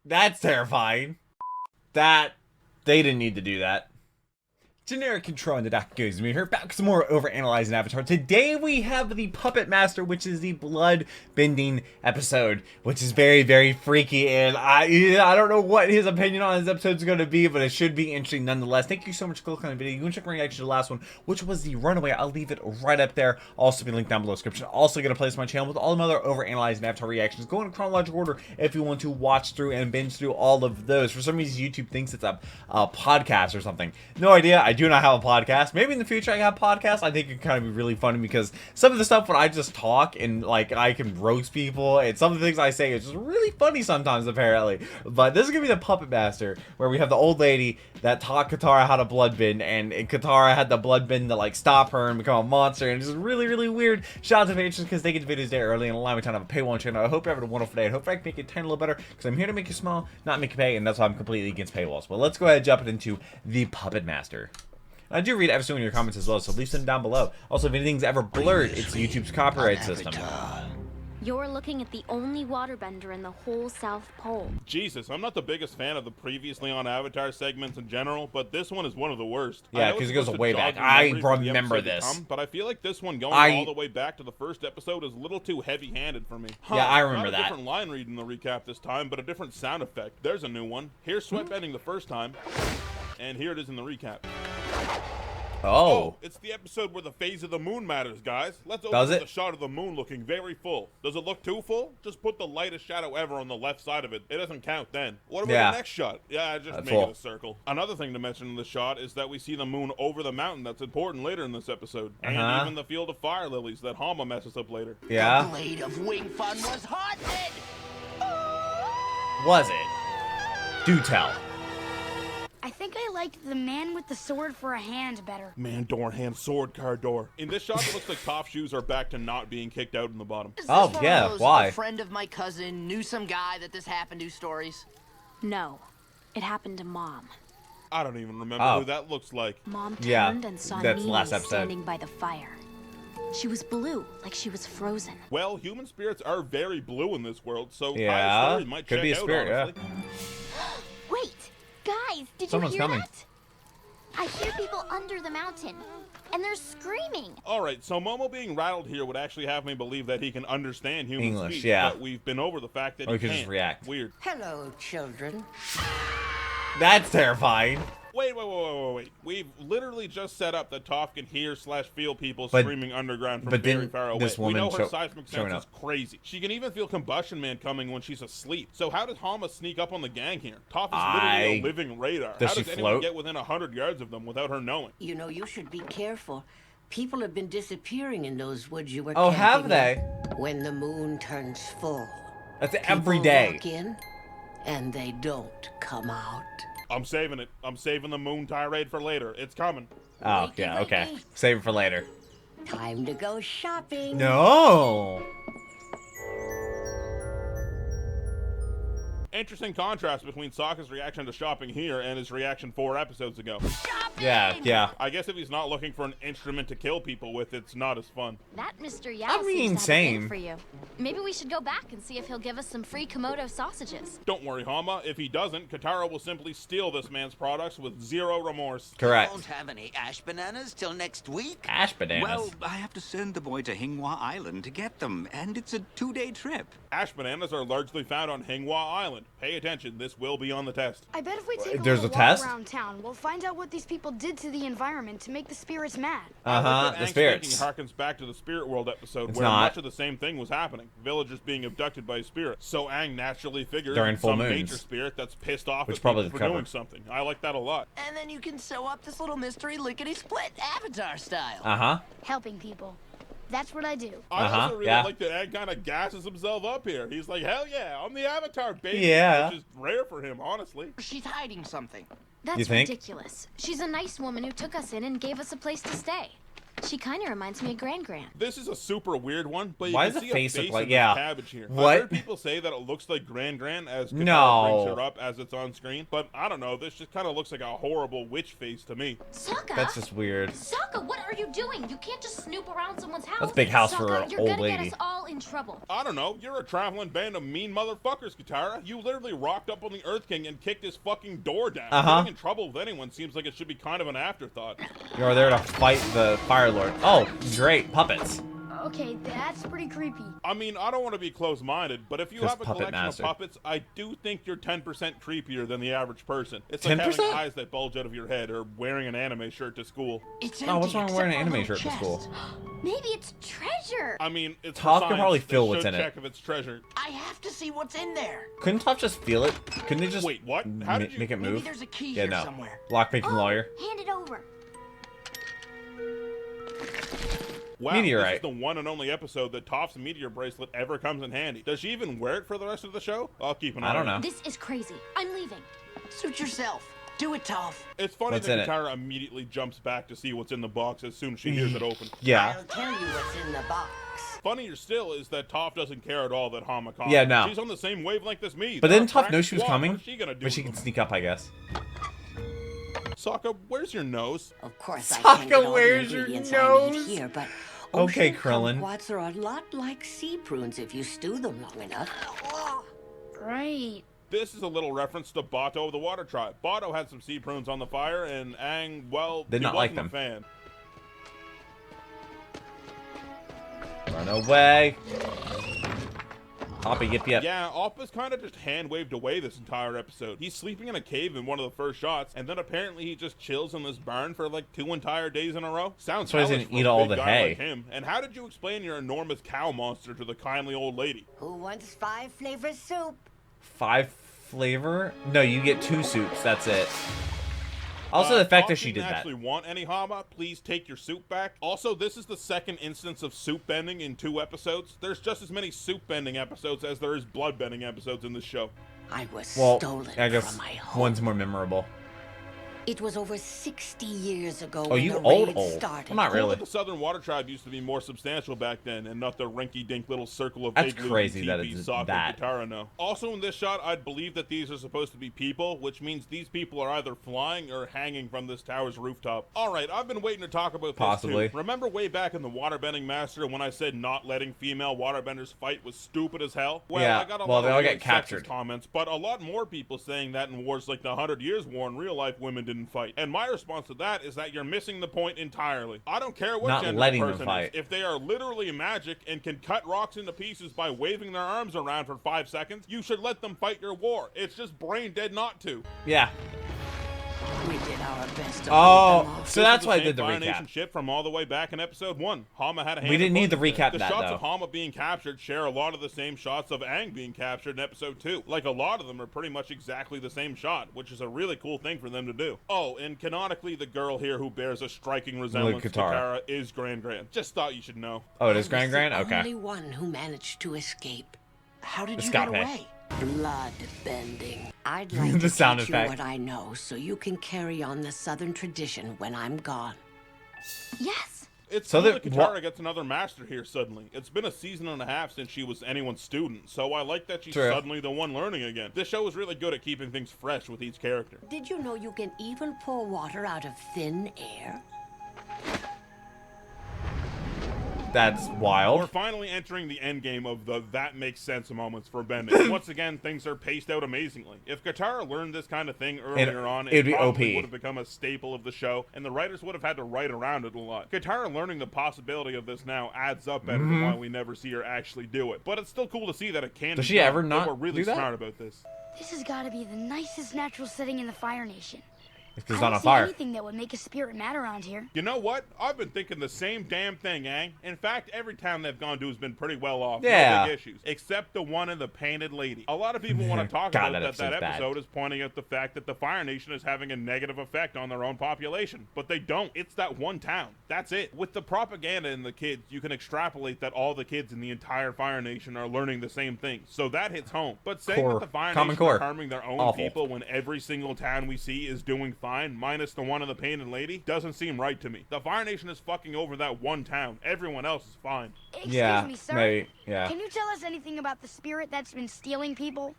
That's terrifying. They didn't need to do that. Generic control on the dock goes. We're here back with some more Overanalyzing Avatar. Today we have the Puppetmaster, which is the blood-bending episode, which is very, very freaky, and I don't know what his opinion on this episode is going to be, but it should be interesting nonetheless. Thank you so much for clicking on the video. You can check my reaction to the last one, which was the Runaway. I'll leave it right up there. Also be linked down below in the description. Also going to place my channel with all the other Overanalyzing Avatar reactions. Go in chronological order if you want to watch through and binge through all of those. For some reason, YouTube thinks it's a podcast or something. No idea. I do not have a podcast. Maybe in the future I have a podcast. I think it kind of be really funny because some of the stuff when I just talk and like I can roast people and some of the things I say is just really funny sometimes apparently. But this is gonna be the Puppetmaster where we have the old lady that taught Katara how to bloodbend, and Katara had the bloodbend to like stop her and become a monster, and it's just really, really weird. Shout out to patrons because they get the videos there early and allow me time to have a paywall channel. I hope you're having a wonderful day. I hope I can make it 10 a little better because I'm here to make you smile, not make you pay, and that's why I'm completely against paywalls. But let's go ahead and jump into the Puppetmaster. I do read every single one of your comments as well, so leave them down below. Also, if anything's ever blurred, it's YouTube's copyright system. You're looking at the only waterbender in the whole South Pole. Jesus, I'm not the biggest fan of the previously on Avatar segments in general, but this one is one of the worst. Yeah, because it goes way back. I remember this. But I feel like this one going all the way back to the first episode is a little too heavy-handed for me. Yeah, I remember not a that. Different line read in the recap this time, but a different sound effect. There's a new one. Here's sweatbending the first time, and here it is in the recap. Oh, it's the episode where the phase of the moon matters, guys. Let's open with a shot of the moon looking very full. Does it look too full? Just put the lightest shadow ever on the left side of it. It doesn't count then. What about the next shot? Yeah, just make it a circle. Another thing to mention in the shot is that we see the moon over the mountain. That's important later in this episode. And even the field of fire lilies that Hama messes up later. Yeah. The blade of wing fun was haunted! Was it? Do tell. I think I liked the man with the sword for a hand better. Man, door, hand, sword, car, door. In this shot, it looks like Toph shoes are back to not being kicked out in the bottom. Oh, yeah, why? A friend of my cousin knew some guy that this happened to stories. No, it happened to Mom. I don't even remember who that looks like. Mom turned and saw Nini episode. standing by the fire. She was blue, like she was frozen. Well, human spirits are very blue in this world, so yeah, story might could check be a out, spirit, honestly. Wait, guys, did Someone's you hear coming. that? I hear people under the mountain, and they're screaming. Alright, so Momo being rattled here would actually have me believe that he can understand human English, speech, yeah. but we've been over the fact that Or he he could can't. just react. Weird. Hello, children. That's terrifying. Wait. We've literally just set up that Toph can hear / feel people screaming underground from very far away. This woman we know her seismic sense up. is crazy. She can even feel Combustion Man coming when she's asleep. So how does Hama sneak up on the gang here? Toph is literally a living radar. Does how she does anyone float? get within 100 yards of them without her knowing? You know, you should be careful. People have been disappearing in those woods you were Oh, camping have they? in. When the moon turns full. That's every day. Walk in, and they don't come out. I'm saving it. I'm saving the moon tirade for later. It's coming. Oh, yeah, okay. Save it for later. Time to go shopping. No. Interesting contrast between Sokka's reaction to shopping here and his reaction 4 episodes ago. Yeah. I guess if he's not looking for an instrument to kill people with, it's not as fun. That Mr. Yao I mean, seems to have a thing same. for you. Maybe we should go back and see if he'll give us some free Komodo sausages. Don't worry, Hama. If he doesn't, Katara will simply steal this man's products with zero remorse. Correct. Won't have any ash bananas till next week. Ash bananas. Well, I have to send the boy to Hinghwa Island to get them, and it's a 2-day trip. Ash bananas are largely found on Hinghwa Island. Pay attention, this will be on the test. I bet if we take a There's little a walk test? around town, we'll find out what these people did to the environment to make the spirits mad. The spirits. Harkens back to the Spirit World episode It's where not. much of the same thing was happening. Villagers being abducted by spirits. So Aang naturally figured During full some moons. nature spirit that's pissed off Which at probably people the for cover. doing something. I like that a lot. And then you can sew up this little mystery lickety-split Avatar style. Helping people. That's what I do. I also really yeah. like that Aang kind of gasses himself up here. He's like, hell yeah, I'm the Avatar, baby. Yeah. Which is rare for him, honestly. She's hiding something. That's You think? ridiculous. She's a nice woman who took us in and gave us a place to stay. She kind of reminds me of Gran. This is a super weird one, but you Why can does see the face a face look like- in yeah. this cabbage here. What? I've heard people say that it looks like Gran as Katara No. brings her up as it's on screen, but I don't know. This just kind of looks like a horrible witch face to me. Sokka? That's just weird. Sokka, what are you doing? You can't just snoop around someone's house. That's a big house for Sokka, an you're old gonna lady. get us all in trouble. I don't know. You're a traveling band of mean motherfuckers, Katara. You literally rocked up on the Earth King and kicked his fucking door down. Getting in trouble with anyone seems like it should be kind of an afterthought. You're there to fight the Fire Lord. Oh, great. Puppets. Okay, that's pretty creepy. I mean, I don't want to be close-minded, but if you have a collection Puppetmaster. of puppets, I do think you're 10% creepier than the average person. It's like having 10%? eyes that bulge out of your head or wearing an anime shirt to school. It's Oh, what's empty wrong with wearing an except for anime a shirt to little school? chest. Maybe it's treasure. I mean, it's Toph for can probably science. feel They what's should in it. check if it's treasure. I have to see what's in there. Couldn't Toph just feel it? Couldn't they just Wait, what? How did you make it Maybe move? there's a key Yeah, here no. somewhere. Lockpicking lawyer. Hand it over. Wow, Meteorite. this is the one and only episode that Toph's meteor bracelet ever comes in handy. Does she even wear it for the rest of the show? I'll keep an eye I don't on it. know. This is crazy. I'm leaving. Suit yourself. Do it, Toph. It's funny What's in that it? Katara immediately jumps back to see what's in the box as soon as she hears it open. Yeah. I'll tell you what's in the box. Funnier still is that Toph doesn't care at all that Hama caught Yeah, her. no. She's on the same wavelength as me. But They're didn't a Toph crack know she was squad. coming? What is she gonna do But she with can them? sneak up, I guess. Sokka, where's your nose? Of course, I Sokka, can't get all where's the your ingredients I need nose? here, but Okay, ocean Krillin. kumquats are a lot like sea prunes if you stew them long enough. Right. This is a little reference to Bato of the Water Tribe. Bato had some sea prunes on the fire, and Aang, well, Did he not like wasn't them. a fan. Run away. Hoppy, yip, yip. Yeah, Appa's kind of just hand-waved away this entire episode. He's sleeping in a cave in one of the first shots, and then apparently he just chills in this barn for like 2 entire days in a row. Sounds So he doesn't hellish for eat a all big the guy hay. like him. And how did you explain your enormous cow monster to the kindly old lady? Who wants 5-flavor soup? 5 flavor? No, you get 2 soups. That's it. Also, the fact that she did didn't that. actually want any Hama. Please take your soup back. Also, this is the second instance of soup bending in 2 episodes. There's just as many soup bending episodes as there is blood bending episodes in this show. I was Well, stolen I guess from my home. one's more memorable. It was over 60 years ago Oh, when you the old, raid old. started. Well, not Cool really. that the Southern Water Tribe used to be more substantial back then, and not the rinky-dink little circle of That's big crazy that teepees it's Sokka that. and Katara know. Also in this shot, I'd believe that these are supposed to be people, which means these people are either flying or hanging from this tower's rooftop. Alright, I've been waiting to talk about this Possibly. too. Remember way back in the Waterbending Master when I said not letting female waterbenders fight was stupid as hell? Well, Yeah, I got a well, lot they of all really get captured. sexist comments, but a lot more people saying that in wars like the 100 Years' War in real life women didn't fight. And my response to that is that you're missing the point entirely. I don't care what Not gender letting the them person fight. is. If they are literally magic and can cut rocks into pieces by waving their arms around for 5 seconds, you should let them fight your war. It's just brain dead not to. Yeah. We did our best to Oh, hold them off. so This that's is why I same did the Fire Nation recap. shit from all the way back in episode 1. Hama had a hand We didn't in need the both of them. recap The that, shots though. of Hama being captured share a lot of the same shots of Aang being captured in episode 2. Like, a lot of them are pretty much exactly the same shot, which is a really cool thing for them to do. Oh, and canonically, the girl here who bears a striking resemblance to Katara. Katara is Gran. Just thought you should know. Oh, it is I was Gran? the Okay. only one who managed to escape. How did you Escape. get away? Blood bending. I'd like The to sound teach effect. you what I know so you can carry on the Southern tradition when I'm gone. Yes. It's So cool that- that Katara gets another master here suddenly. It's been a season and a half since she was anyone's student, so I like that she's True. suddenly the one learning again. This show is really good at keeping things fresh with each character. Did you know you can even pour water out of thin air? That's We're wild. finally entering the endgame of the that makes sense moments for bending. Once again, things are paced out amazingly. If Katara learned this kind of thing earlier on, it'd it be probably OP. would have become a staple of the show, and the writers would have had to write around it a lot. Katara learning the possibility of this now adds up better than why we never see her actually do it. But it's still cool to see that it can Does be she done. ever They not were really do that? smart about this. This has got to be the nicest natural setting in the Fire Nation. It's 'cause I it's don't on a see fire. anything that would make a spirit mad around here. You know what? I've been thinking the same damn thing, Aang. In fact, every town they've gone to has been pretty well off. Yeah. No big issues. Except the one in the Painted Lady. A lot of people want to talk God, about that that episode's bad. episode is pointing out the fact that the Fire Nation is having a negative effect on their own population. But they don't. It's that one town. That's it. With the propaganda in the kids, you can extrapolate that all the kids in the entire Fire Nation are learning the same things. So that hits home. But saying Core. that the Fire Common Nation core. are harming their own Awful. people when every single town we see is doing fine, minus the one of the painted lady, doesn't seem right to me. The Fire Nation is fucking over that one town. Everyone else is fine. Excuse me, sir. Maybe, yeah. Can you tell us anything about the spirit that's been stealing people?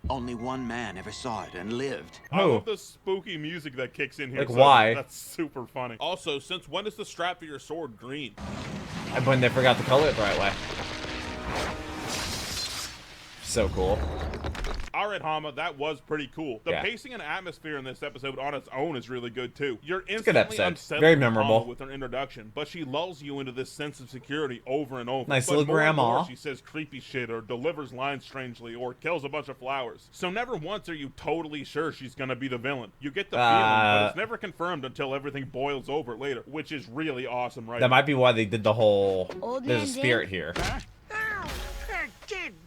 Only one man ever saw it and lived. I love the spooky music that kicks in here. Like, why? That's super funny. Also, since when is the strap for your sword green? And when they forgot to color it the right way. So cool. All right, Hama, that was pretty cool. The Yeah. pacing and atmosphere in this episode on its own is really good too. You're It's a good instantly episode. unsettling Very memorable. Hama with her introduction, but she lulls you into this sense of security over and over. Nice but little more and grandma. more, she says creepy shit or delivers lines strangely or kills a bunch of flowers. So never once are you totally sure she's gonna be the villain. You get the feeling, but it's never confirmed until everything boils over later, which is really awesome, right? That might be why they did the whole. Old There's a man spirit Dink? here.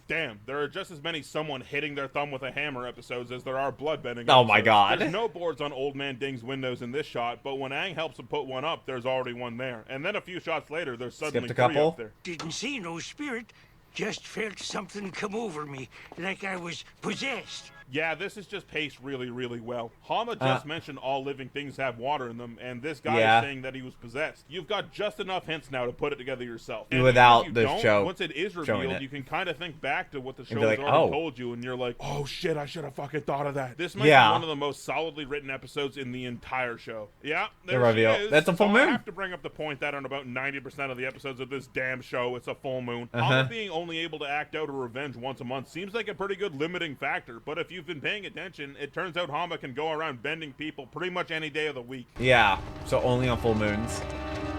Damn, there are just as many someone hitting their thumb with a hammer episodes as there are bloodbending Oh my episodes. God. There's no boards on Old Man Ding's windows in this shot, but when Aang helps him put one up, there's already one there. And then a few shots later, there's suddenly Skipped a three couple. up there. Didn't see no spirit, just felt something come over me, like I was possessed. Yeah, this is just paced really, really well. Hama just mentioned all living things have water in them, and this guy is saying that he was possessed. You've got just enough hints now to put it together yourself. And Without if you the don't, show once it is showing revealed, it. you can kind of think back to what the show be has like, already oh. told you, and you're like, oh shit, I should have fucking thought of that. This might Yeah. be one of the most solidly written episodes in the entire show. Yeah, there The she reveal. is. That's a full So moon. I have to bring up the point that on about 90% of the episodes of this damn show, it's a full moon. Uh-huh. Hama being only able to act out a revenge once a month seems like a pretty good limiting factor, but if you've been paying attention, it turns out Hama can go around bending people pretty much any day of the week. Yeah, so only on full moons.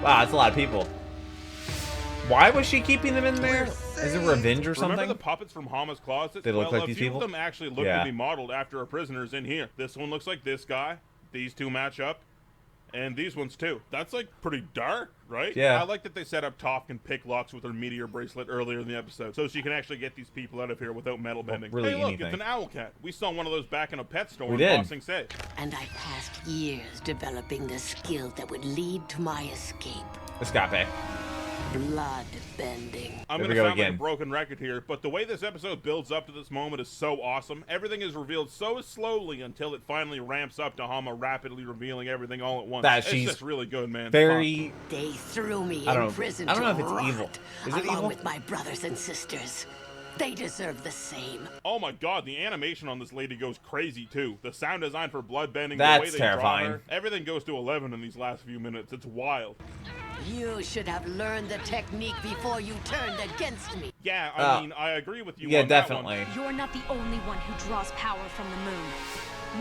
Wow, that's a lot of people. Why was she keeping them in there? Is it revenge or something? Remember the puppets from Hama's closet? They look like a these few people? of them actually look Yeah. to be modeled after our prisoners in here. This one looks like this guy. These two match up. And these ones too. That's like pretty dark, right? Yeah. I like that they set up Toph and pick locks with her meteor bracelet earlier in the episode, so she can actually get these people out of here without metal bending. really hey, look, anything. it's an owl cat. We saw one of those back in a pet store We in did. Ba Sing Se. And I passed years developing the skill that would lead to my escape. Escape. Blood bending. I'm There going we to go sound like again. a broken record here, but the way this episode builds up to this moment is so awesome. Everything is revealed so slowly until it finally ramps up to Hama rapidly revealing everything all at once. That it's she's just really good, man. Very. They threw me I don't in know. prison I don't know to if it's rot, evil. Is it along evil? with my brothers and sisters. They deserve the same. Oh my god, the animation on this lady goes crazy too. The sound design for bloodbending, the That's way they terrifying. draw her, everything goes to 11 in these last few minutes. It's wild. You should have learned the technique before you turned against me. Yeah, I mean, I agree with you Yeah, on that one. definitely. You're not the only one who draws power from the moon.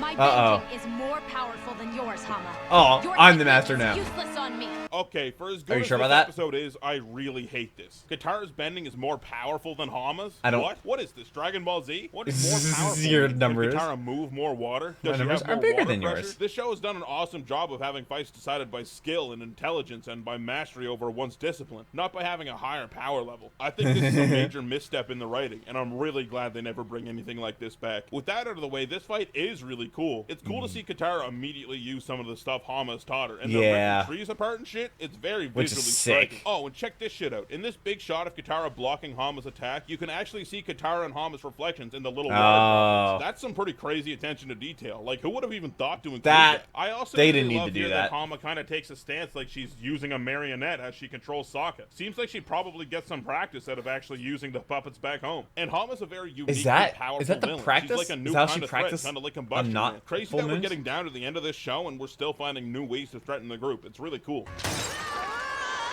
My Uh-oh. bending is more powerful than yours, Hama. Oh, Your I'm the technique master is now. Useless on me. Okay, for as Are good you as sure this about that? episode is, I really hate this. Katara's bending is more powerful than Hama's? I don't- What? What is this, Dragon Ball Z? What is This more is powerful? your Can numbers. Katara move more water? My Does she numbers have are more bigger water than pressure? yours. This show has done an awesome job of having fights decided by skill and intelligence and by mastery over one's discipline, not by having a higher power level. I think this is a major misstep in the writing, and I'm really glad they never bring anything like this back. With that out of the way, this fight is really cool. It's cool to see Katara immediately use some of the stuff Hama's taught her, and they're Yeah. ripping trees apart and shit. It's very Which is visually sick. striking. Oh, and check this shit out. In this big shot of Katara blocking Hama's attack, you can actually see Katara and Hama's reflections in the little water droplets. That's some pretty crazy attention to detail. Like, who would have even thought to include that? I also they really didn't need love to do here that. Hama kind of takes a stance like she's using a marionette as she controls Sokka. Seems like she probably gets some practice out of actually using the puppets back home. And Hama's a very unique that- powerful is that the villain. practice? She's like a new Is that how kind she of threat, practiced kind of like on Combustion not Man. Crazy full that we're moons? getting down to the end of this show and we're still finding new ways to threaten the group. It's really cool.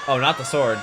Oh, not the sword.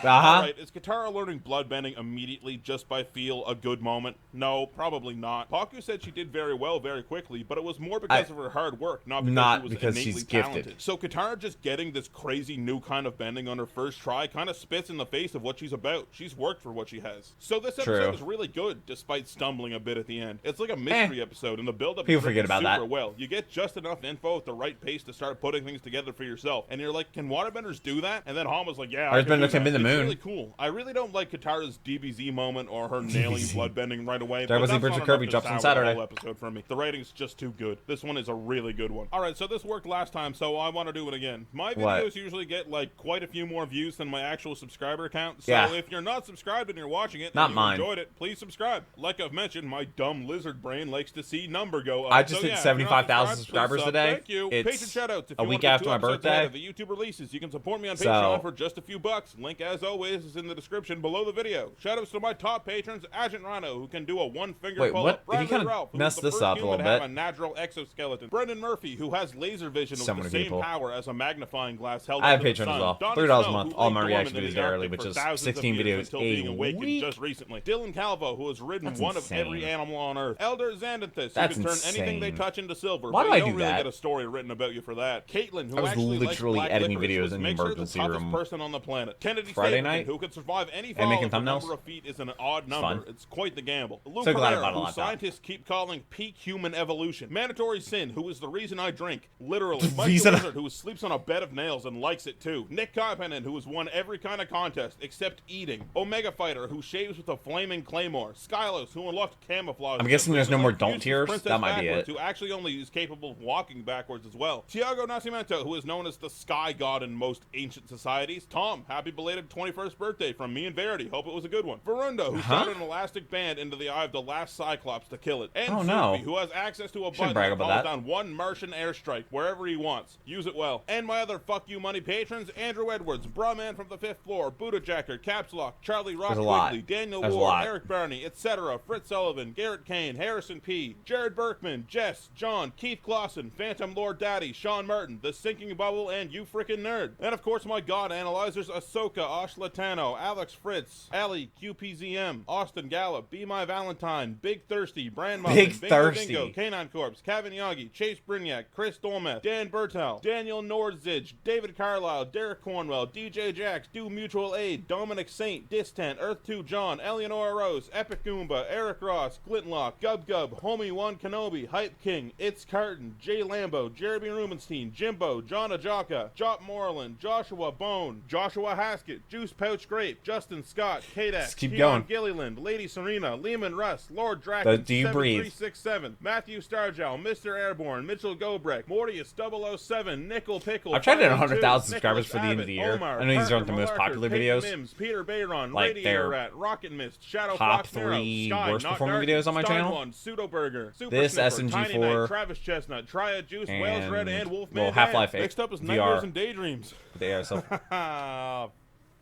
Alright, is Katara learning bloodbending immediately just by feel a good moment? No, probably not. Paku said she did very well very quickly, but it was more because of her hard work, not because she was innately she's talented. gifted. So Katara just getting this crazy new kind of bending on her first try kind of spits in the face of what she's about. She's worked for what she has. So this episode True. is really good, despite stumbling a bit at the end. It's like a mystery episode, and the build-up People is forget written about super that. well. You get just enough info at the right pace to start putting things together for yourself. And you're like, can waterbenders do that? And then Hama's like, yeah, I can do Earthbenders can that. bend the It moon. Really cool. I really don't like Katara's DBZ moment or her nailing bloodbending right away. Dragon Ball Z Bridge of Kirby drops on Saturday. Whole episode for me. The rating's just too good. This one is a really good one. All right, so this worked last time, so I want to do it again. My videos usually get like quite a few more views than my actual subscriber count. So if you're not subscribed and you're watching it and you enjoyed it, please subscribe. Like I've mentioned, my dumb lizard brain likes to see number go up. I just hit 75,000 subscribers today. Thank you. It's Patron shoutouts. If a you week want after my birthday. The YouTube releases. You can support me on Patreon for just a few bucks. Link, as always, is in the description below the video. Shoutouts to my top patrons, Agent Rhino, who can do a one-finger pull-up. Wait, what? You kind of messed this up a little bit. Have a natural exoskeleton. Brendan Murphy, who has laser vision with the same power as a magnifying glass held I have up to the Patreon sun. as well. Donna $30 a Snow, month. who All lay my dormant reaction in videos the are early, Arctic which for is thousands 16 of years videos until being a awakened week. just recently. Dylan Calvo, who has ridden That's one insane. of every animal on Earth. Elder Xanthus, That's who can turn insane. anything they touch into silver. Why do but I you do don't really that? get a story written about you for that. Caitlin, who I was actually literally likes editing black videos licorice, in the makes her emergency toughest room person on the planet. Kennedy Friday Stapleton, night who can survive any and fall making if the thumbnails. number of feet is an odd number. Fun. It's quite the gamble. Luke So glad I Herrera, bought a who laptop. scientists keep calling peak human evolution. Mandatory Sin, who is the reason I drink. Literally. The Mike reason the Wizard, who sleeps on a bed of nails and likes it too. Nick Carpenter, who has won every kind of contest except eating. Omega Fighter, who shaves with a flaming claymore. Skylos, who unlocked camouflage. I'm guessing there's no more don't Uses tears. Princess That might be Backwards, it. Who actually only is capable of walking backwards as well. Tiago Nascimento, who is known as the Sky God in most ancient societies. Tom, happy belated 21st birthday from me and Verity. Hope it was a good one. Verundo, who shot an elastic band into the eye of the last Cyclops to kill it. And Sophie, who has access to a button that calls down one Martian airstrike wherever he wants. Use it well. And my other fuck you money patrons, Andrew Edwards, Brahman from the 5th floor, Buddha Jacker, Caps Lock, Charlie Rock Quigley, Daniel Ward, Eric Barney, etc., Fritz Sullivan, Garrett Kane, Harrison P., Jared Berkman, Jess, John, Keith Clausen, Phantom Lord Daddy, Sean Martin, The Sinking Bubble, and You Frickin' Nerd. And of course my god analyzers, Ahsoka, Osh Latano, Alex Fritz, Ali, QPZM, Austin Gallup, Be My Valentine, Big Thirsty, Brand Muffin, Big Thirsty, Bingo, Canine Corpse, Kevin Yagi, Chase Brignac, Chris Dolmeth, Dan Bertel, Daniel Nordzig, David Carlisle, Derek Cornwell, DJ Jax, Do Mutual Aid, Dominic Saint, Distant, Earth 2 John, Eleanor Rose, Epic Goomba, Eric Ross, Glintlock, Gub Gub, Homie One Kenobi, Hype King, It's Carton, Jay Lambo, Jeremy Rubenstein, Jimbo, John Ajaka, Jop Moreland, Joshua Bone, Joshua Haskett, Juice Pouch Grape, Justin Scott, Kadak, Keon Gilliland, Lady Serena, Lehman Russ, Lord Draken, 7367, Matthew Starjow, Mr. Airborne, Mitchell Gobrek, Mortius 007, Nickel Pickle. I've tried to hit 100,000 subscribers for the end of the year. Omar, I know these aren't the most popular videos. Mims, Peter Bayron, Like Radio Rat, Rocket Mist, Shadow top Fox 3 Sky, worst Not performing Dark, videos on my Stein channel. One, Pseudo Burger, Super This Sniffer, Tiny SMG4, Knight, Travis Chestnut, Triad Juice, Wales Red, and Wolfman. well, Half-Life Next up is VR. Nightmares and Daydreams.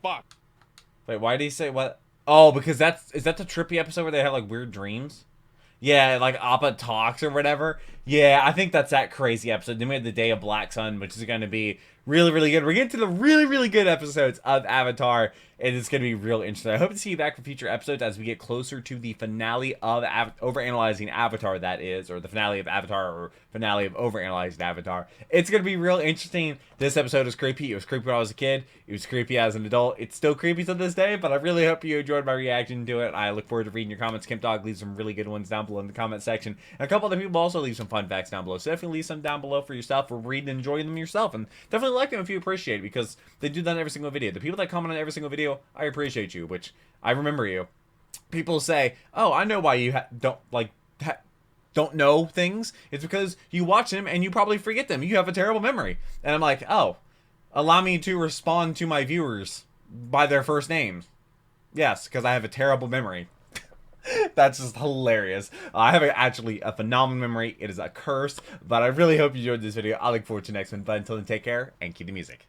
Fuck. Wait, why did he say what? Oh, because is that the trippy episode where they have like weird dreams? Yeah, like Appa talks or whatever. Yeah, I think that's that crazy episode. Then we had the Day of Black Sun, which is going to be really, really good. We're getting to the really, really good episodes of Avatar, and it's going to be real interesting. I hope to see you back for future episodes as we get closer to the finale of Overanalyzing Avatar, that is, or the finale of Avatar, or finale of Overanalyzing Avatar. It's going to be real interesting. This episode is creepy. It was creepy when I was a kid. It was creepy as an adult. It's still creepy to this day, but I really hope you enjoyed my reaction to it. I look forward to reading your comments. Kemp Dog leaves some really good ones down below in the comment section. And a couple other people also leave some fun facts down below. So definitely leave some down below for yourself, or read and enjoy them yourself. And definitely like them if you appreciate it, because they do that in every single video. The people that comment on every single video, I appreciate you, which I remember you. People say, oh, I know why you don't know things. It's because you watch them and you probably forget them. You have a terrible memory. And I'm like, oh, allow me to respond to my viewers by their first names. Yes, because I have a terrible memory. That's just hilarious. I have actually a phenomenal memory. It is a curse, but I really hope you enjoyed this video. I look forward to the next one. But until then, take care and keep the music.